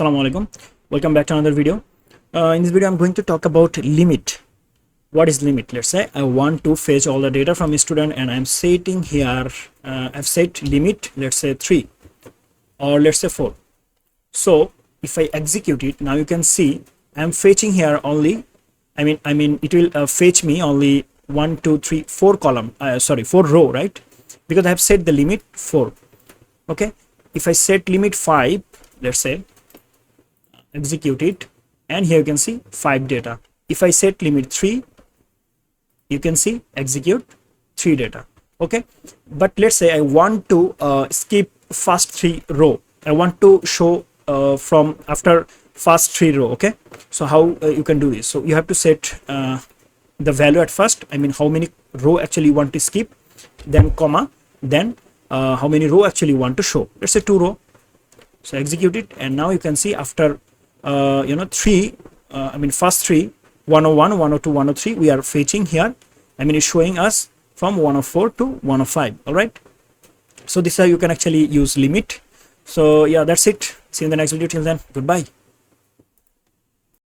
Assalamu alaikum. Welcome back to another video. In this video, I'm going to talk about limit. What is limit? Let's say I want to fetch all the data from a student, and I'm setting here. I've set limit. Let's say 3, or let's say 4. So if I execute it, now you can see I'm fetching here only. I mean, it will fetch me only 1, 2, 3, 4 column. 4 row, right? Because I have set the limit 4. Okay. If I set limit 5, let's say, execute it, and here you can see 5 data. If I set limit 3, you can see execute 3 data. Okay, but let's say I want to skip first 3 row. I want to show from after first 3 row. Okay, so how you can do this? So you have to set the value at first. I mean, how many row actually you want to skip, then comma, then how many row actually you want to show. Let's say 2 row. So execute it, and now you can see after 3, first 3, 101, 102, 103, we are fetching here. I mean, it's showing us from 104 to 105. All right, so this is how you can actually use limit. So yeah, that's it. See you in the next video. Till then, goodbye.